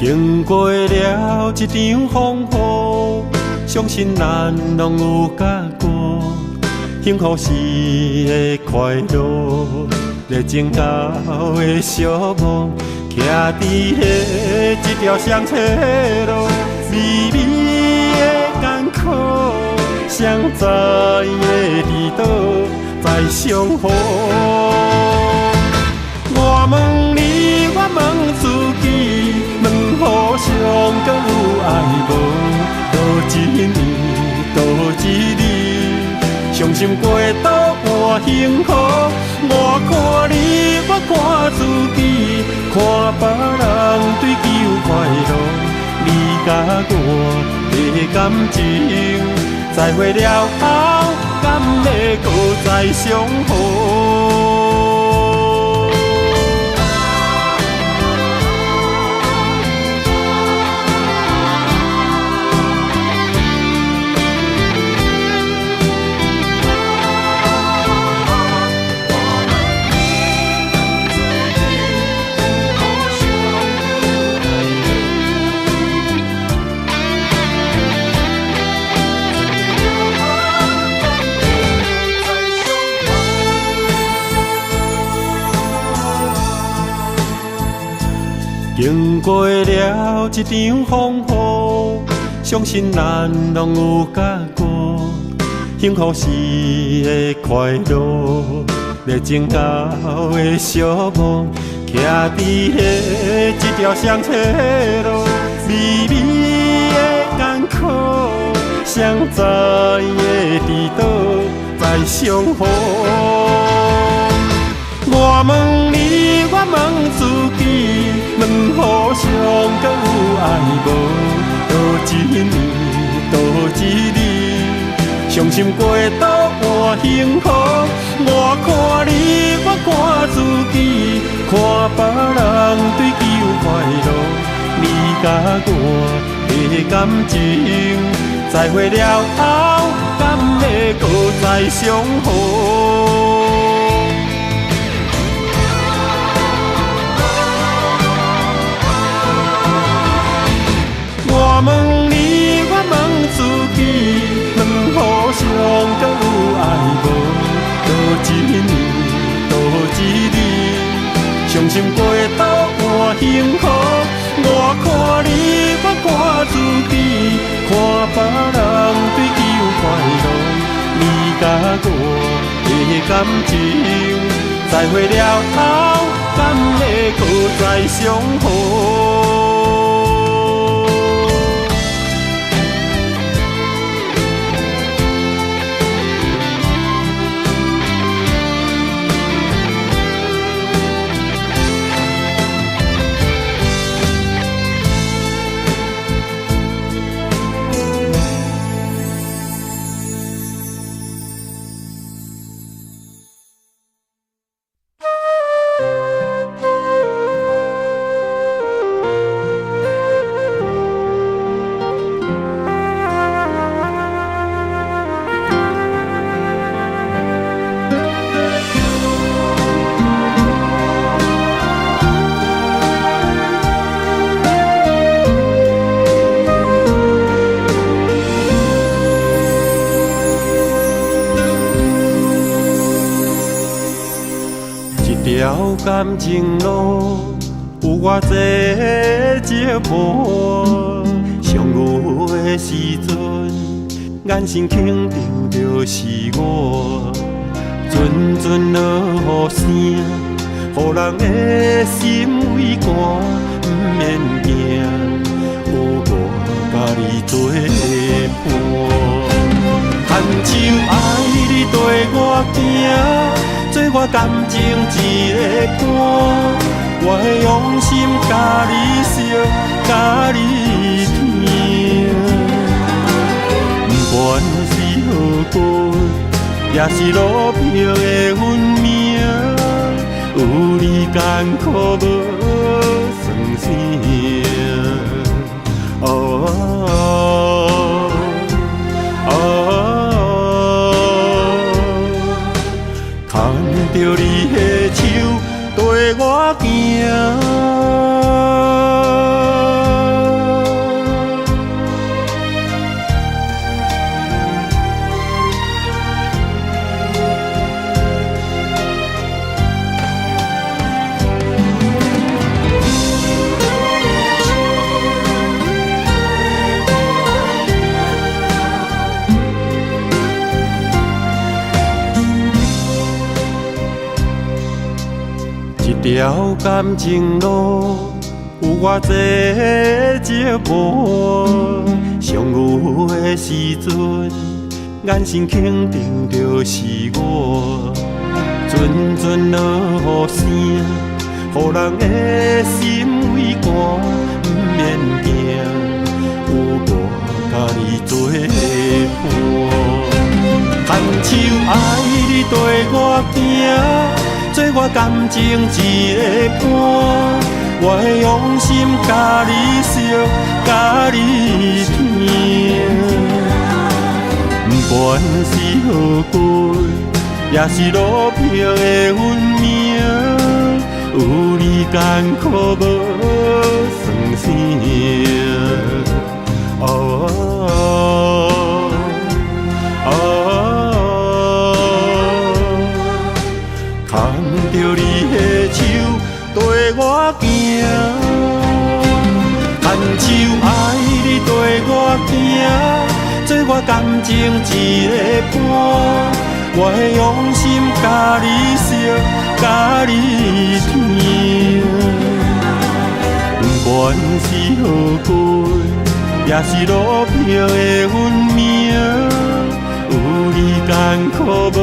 经过了一场风雨，相信咱拢有甲过。幸福是的快乐，热情交的寂寞，徛伫迄一条双车路，微微的艰苦，谁知的伫倒在相逢。我问你，我问自己，问互相搁有爱无？多一年，多一日，伤心过倒换幸福。我看你，我看自己，看别人追求快乐，你甲我的感情，再会了后，敢会搁再相逢？经过了一场风雨，相信咱拢有甲过。幸福是的快乐，热情交的寂寞，徛伫迄一条双车路，微微的艰苦，谁知的伫倒在相逢。我问你，我问自己，问互相搁有爱无？多一年，多一日，伤心过倒换幸福。我看你，我看自己，看别人追求快乐，你甲我的感情，再会了后，敢会搁再相逢？我问你，我问自己，问互相搁有爱无？多一年，多一日，伤心过倒换幸福。我看你，我看自己，看别人追求快乐，你甲我的感情，再会了后，敢会搁再相逢？感情路有偌济寂寞，相遇的时阵，眼神肯定就是我。阵阵落雨声，予人的心畏寒，不免惊，有我甲你作伴。牵手爱你跟我行。做我感情一个伴，我会用心甲你惜，甲你疼。不管是雨过，也是路飘的运命，有你艰苦无算啥。着你的手，跟我行。一条感情路，有偌济寂寞。相遇的时阵，眼神肯定就是我。阵阵落雨声，予人的心为寒，不免惊，有我甲你作伴。牵手爱你跟我行，做我感情一个伴。我会用心甲你惜，甲你疼。不管是雨季，也是路平的运命，有你艰苦无算啥。牵着你的手，跟我行。牵手爱你跟我行，做我感情一个伴。我会用心甲你惜，甲你疼。不管是雨季，也是路平的运命，有你艰苦无